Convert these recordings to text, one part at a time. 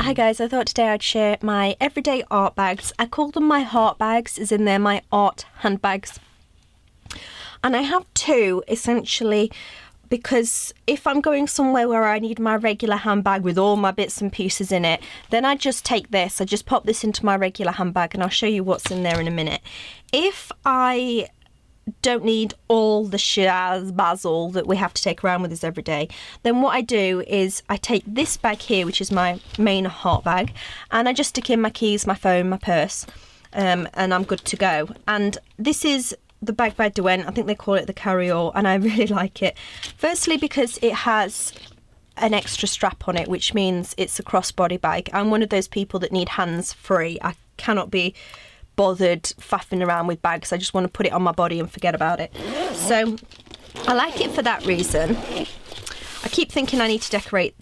Hi guys, I thought today I'd share my everyday art bags. I call them my heart bags, as in they're my art handbags. And I have two, essentially, because if I'm going somewhere where I need my regular handbag with all my bits and pieces in it, then I just take this, I just pop this into my regular handbag, and I'll show you what's in there in a minute. If I don't need all the basil that we have to take around with us every day, then what I do is I take this bag here, which is my main heart bag, and I just stick in my keys, my phone, my purse, and I'm good to go. And this is the bag by Derwent. I think they call it the carry-all, and I really like it. Firstly, because it has an extra strap on it, which means it's a crossbody bag. I'm one of those people that need hands free. I cannot be bothered faffing around with bags. I just want to put it on my body and forget about it. So I like it for that reason. I keep thinking I need to decorate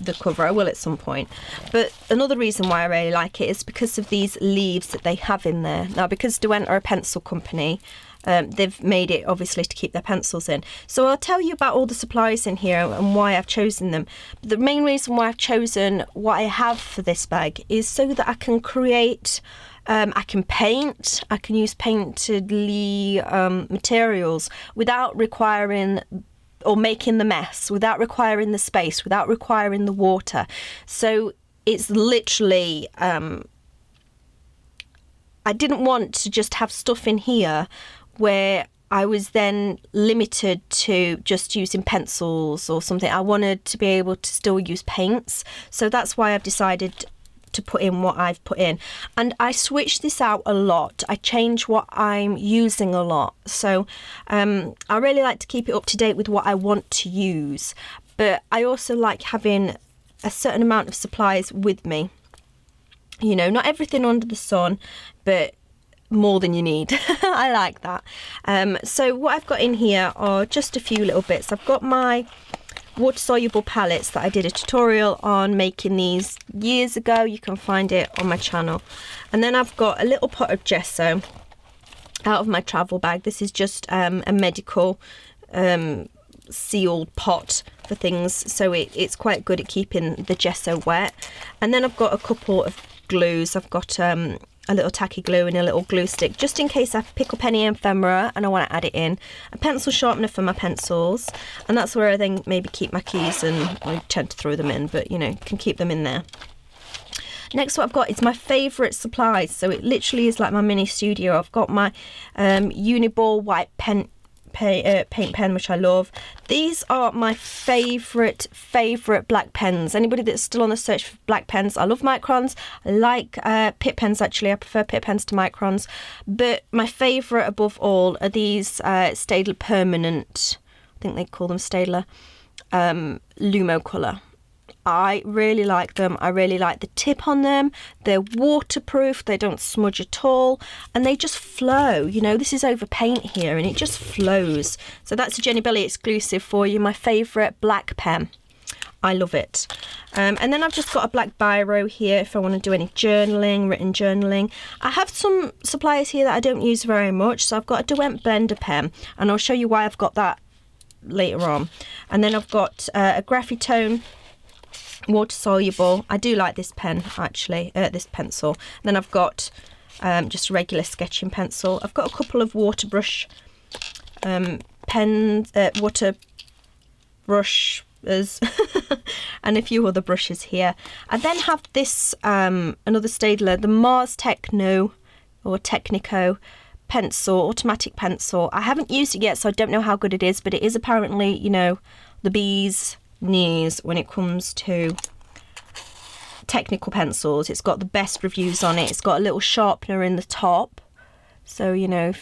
the cover. I will at some point. But another reason why I really like it is because of these leaves that they have in there. Now, because Derwent are a pencil company, they've made it obviously to keep their pencils in. So I'll tell you about all the supplies in here and why I've chosen them. The main reason why I've chosen what I have for this bag is so that I can create, I can paint, I can use painted materials without requiring or making the mess, without requiring the space, without requiring the water. So it's literally, I didn't want to just have stuff in here where I was then limited to just using pencils or something. I wanted to be able to still use paints. So that's why I've decided to put in what I've put in. And I switch this out a lot. I change what I'm using a lot. So I really like to keep it up to date with what I want to use. But I also like having a certain amount of supplies with me. You know, not everything under the sun, but more than you need. I like that. So what I've got in here are just a few little bits. I've got my water soluble palettes that I did a tutorial on making these years ago. You can find it on my channel. And then I've got a little pot of gesso out of my travel bag. This is just a medical sealed pot for things, so it's quite good at keeping the gesso wet. And then I've got a couple of glues. I've got a little tacky glue and a little glue stick, just in case I pick up any ephemera and I want to add it in. A pencil sharpener for my pencils, and that's where I then maybe keep my keys, and I tend to throw them in, but you know, can keep them in there. Next, what I've got is my favourite supplies. So it literally is like my mini studio. I've got my Uniball white paint pen, which I love. These are my favourite black pens. Anybody that's still on the search for black pens, I love microns. I like Pitt pens, actually. I prefer Pitt pens to microns. But my favourite above all are these Staedtler Permanent, I think they call them Staedtler, Lumo colour. I really like them. I really like the tip on them. They're waterproof, they don't smudge at all, and they just flow. You know, this is over paint here and it just flows. So that's a jennibellie exclusive for you, my favourite black pen. I love it. And then I've just got a black biro here if I want to do any journaling, written journaling. I have some supplies here that I don't use very much. So I've got a Derwent blender pen, and I'll show you why I've got that later on. And then I've got a Graphitone water soluble. I do like this pen, actually, this pencil. And then I've got just a regular sketching pencil. I've got a couple of water brush pens, water brushes and a few other brushes here. I then have this another Staedtler, the Mars Techno or Technico pencil, automatic pencil. I haven't used it yet, so I don't know how good it is, but it is apparently, you know, the bee's knees when it comes to technical pencils. It's got the best reviews on it. It's got a little sharpener in the top, so you know,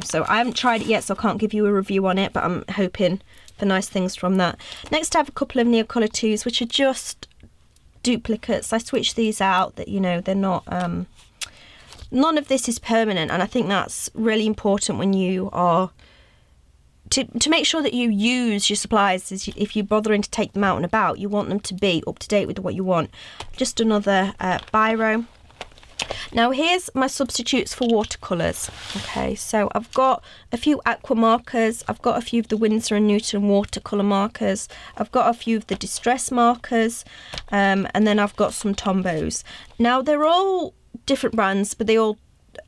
so I haven't tried it yet, so I can't give you a review on it, but I'm hoping for nice things from that. Next I have a couple of Neocolor 2s, which are just duplicates. I switch these out, that, you know, they're not none of this is permanent, and I think that's really important when you are to make sure that you use your supplies. If you're bothering to take them out and about, you want them to be up to date with what you want. Just another biro. Now here's my substitutes for watercolours. Okay, so I've got a few aqua markers, I've got a few of the Winsor & Newton watercolour markers, I've got a few of the distress markers, and then I've got some Tombows. Now they're all different brands, but they all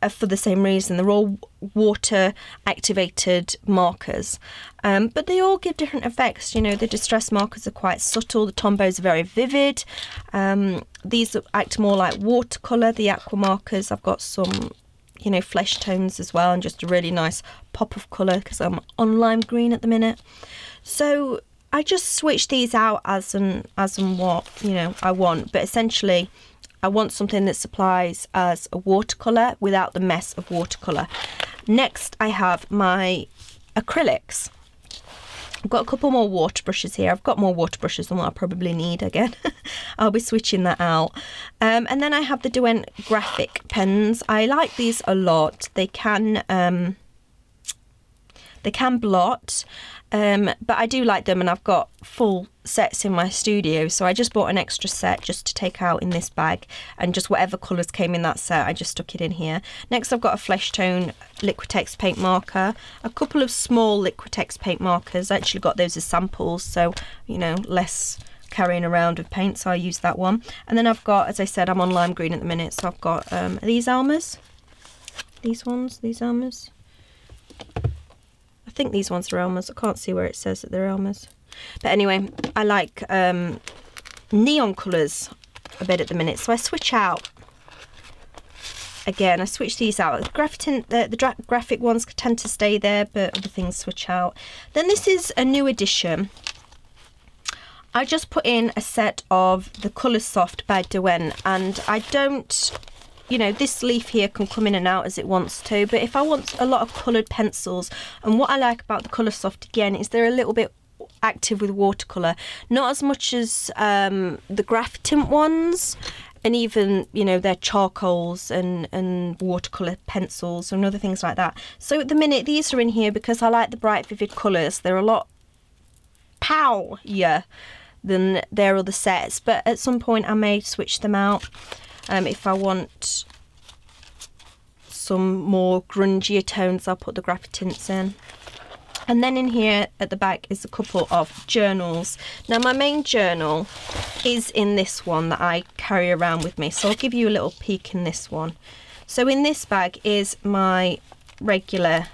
are for the same reason. They're all water activated markers, but they all give different effects. You know, the distress markers are quite subtle, the Tombows are very vivid. These act more like watercolour. The aqua markers, I've got some, you know, flesh tones as well, and just a really nice pop of colour because I'm on lime green at the minute. So I just switch these out as and what, you know, I want, but essentially I want something that supplies as a watercolour without the mess of watercolour. Next I have my acrylics. I've got a couple more water brushes here. I've got more water brushes than what I probably need again. I'll be switching that out. And then I have the Derwent graphic pens. I like these a lot. They can blot, but I do like them, and I've got full sets in my studio, so I just bought an extra set just to take out in this bag, and just whatever colours came in that set I just stuck it in here. Next I've got a flesh tone Liquitex paint marker, a couple of small Liquitex paint markers. I actually got those as samples, so you know, less carrying around with paint, so I use that one. And then I've got, as I said, I'm on lime green at the minute, so I've got these Almas, these Almas. I think these ones are Elmer's. I can't see where it says that they're Elmer's. But anyway, I like neon colours a bit at the minute, so I switch out. Again, I switch these out. The graphic ones tend to stay there, but other things switch out. Then this is a new edition. I just put in a set of the Colour Soft by Derwent, and I don't... You know, this leaf here can come in and out as it wants to, but if I want a lot of coloured pencils, and what I like about the Colour Soft again is they're a little bit active with watercolour, not as much as the graph tint ones, and even, you know, their charcoals and watercolour pencils and other things like that. So at the minute these are in here because I like the bright vivid colours. They're a lot powier than their other sets, but at some point I may switch them out. If I want some more grungier tones, I'll put the graphic tints in. And then in here at the back is a couple of journals. Now my main journal is in this one that I carry around with me, so I'll give you a little peek in this one. So in this bag is my regular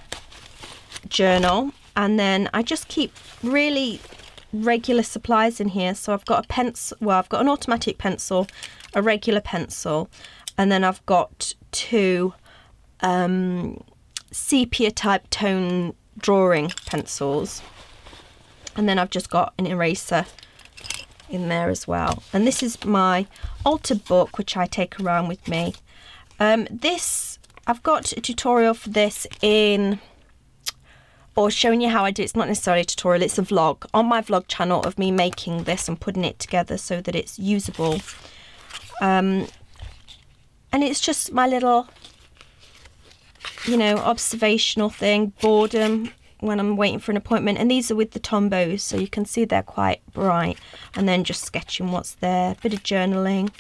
journal, and then I just keep really regular supplies in here. So I've got a pencil, well, I've got an automatic pencil, a regular pencil, and then I've got two sepia type tone drawing pencils, and then I've just got an eraser in there as well. And this is my altered book, which I take around with me. I've got a tutorial for this in, or showing you how I do. It's not necessarily a tutorial, it's a vlog on my vlog channel of me making this and putting it together so that it's usable. And it's just my little, you know, observational thing, boredom when I'm waiting for an appointment. And these are with the Tombows, so you can see they're quite bright. And then just sketching what's there, bit of journaling,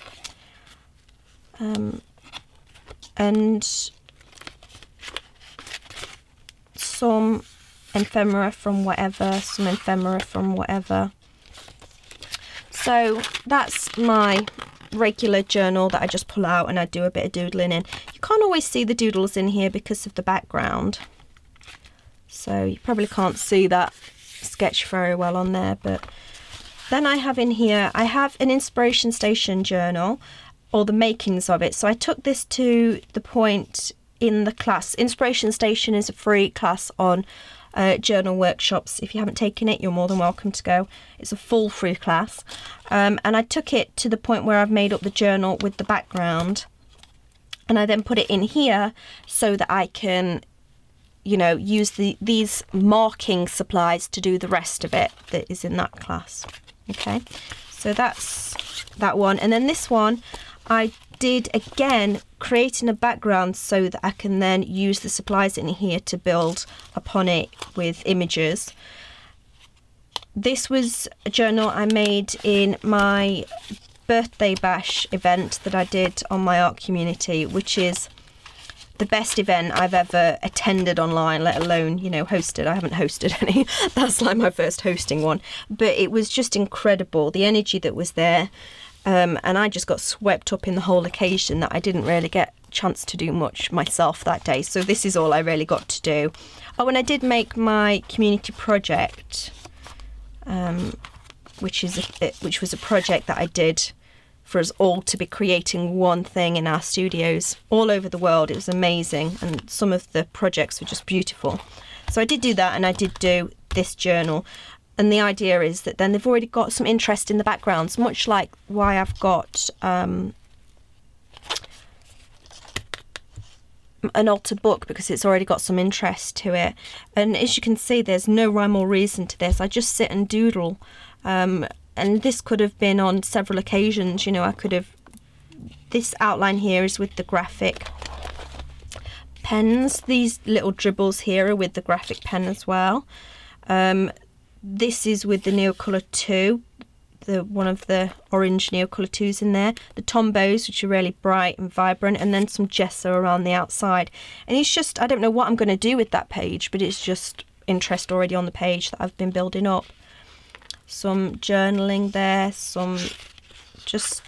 and some ephemera from whatever, So that's my regular journal that I just pull out and I do a bit of doodling in. You can't always see the doodles in here because of the background, so you probably can't see that sketch very well on there. But then I have in here, I have an inspiration station journal, or the makings of it. So I took this to the point in the class. Inspiration Station is a free class on journal workshops. If you haven't taken it, you're more than welcome to go. It's a full free class, and I took it to the point where I've made up the journal with the background, and I then put it in here so that I can, you know, use these marking supplies to do the rest of it that is in that class. Okay, so that's that one. And then this one I did again, creating a background so that I can then use the supplies in here to build upon it with images. This was a journal I made in my birthday bash event that I did on my art community, which is the best event I've ever attended online, let alone, you know, hosted. I haven't hosted any. That's like my first hosting one. But it was just incredible, the energy that was there. And I just got swept up in the whole occasion that I didn't really get a chance to do much myself that day. So this is all I really got to do. Oh, and I did make my community project, which was a project that I did for us all to be creating one thing in our studios all over the world. It was amazing, and some of the projects were just beautiful. So I did do that, and I did do this journal. And the idea is that then they've already got some interest in the backgrounds, much like why I've got an altered book, because it's already got some interest to it. And as you can see, there's no rhyme or reason to this. I just sit and doodle. And this could have been on several occasions, you know, I could have... This outline here is with the graphic pens. These little dribbles here are with the graphic pen as well. This is with the Neocolor 2, one of the orange Neocolor 2s in there. The Tombows, which are really bright and vibrant, and then some gesso around the outside. And it's just, I don't know what I'm going to do with that page, but it's just interest already on the page that I've been building up. Some journaling there, some just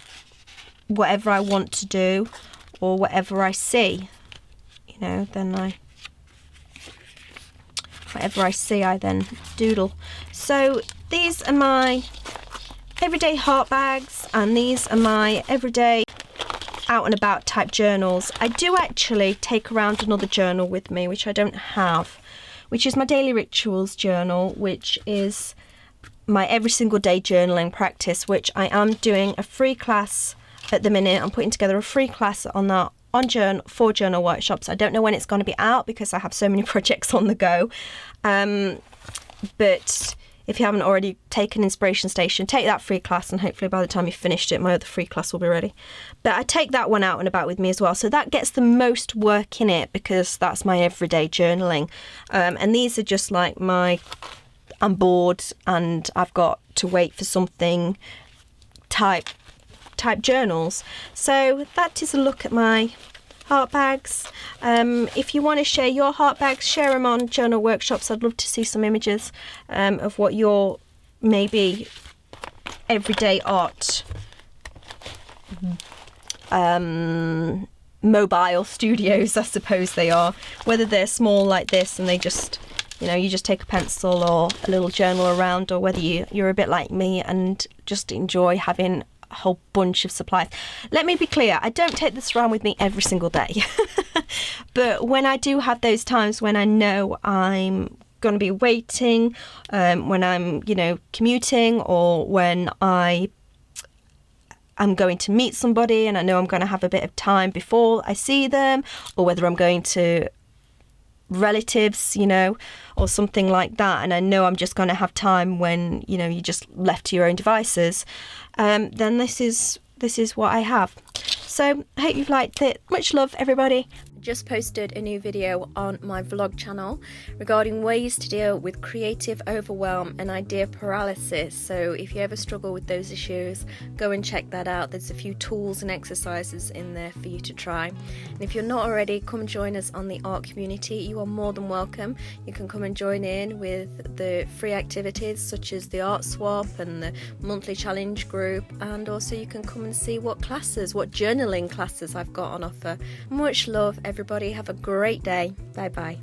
whatever I want to do or whatever I see, you know, whatever I see I then doodle. So these are my everyday heart bags, and these are my everyday out and about type journals. I do actually take around another journal with me, which I don't have, which is my daily rituals journal, which is my every single day journaling practice, which I am doing a free class at the minute. I'm putting together a free class on that for journal workshops. I don't know when it's going to be out because I have so many projects on the go. But if you haven't already taken Inspiration Station, take that free class, and hopefully by the time you've finished it, my other free class will be ready. But I take that one out and about with me as well. So that gets the most work in it because that's my everyday journaling. And these are just like I'm bored and I've got to wait for something type journals. So that is a look at my heart bags. If you want to share your heart bags, share them on journal workshops. I'd love to see some images of what your maybe everyday art mobile studios, I suppose they are, whether they're small like this and they just, you know, you just take a pencil or a little journal around, or whether you're a bit like me and just enjoy having a whole bunch of supplies. Let me be clear, I don't take this around with me every single day. But when I do have those times when I know I'm going to be waiting, when I'm, you know, commuting, or when I'm going to meet somebody and I know I'm going to have a bit of time before I see them, or whether I'm going to relatives, you know, or something like that, and I know I'm just going to have time when, you know, you're just left to your own devices, then this is what I have. So I hope you've liked it. Much love, everybody. Just posted a new video on my vlog channel regarding ways to deal with creative overwhelm and idea paralysis. So if you ever struggle with those issues, go and check that out. There's a few tools and exercises in there for you to try. And if you're not already, come join us on the art community. You are more than welcome. You can come and join in with the free activities such as the art swap and the monthly challenge group, and also you can come and see what journaling classes I've got on offer. Much love, everybody. Have a great day. Bye bye.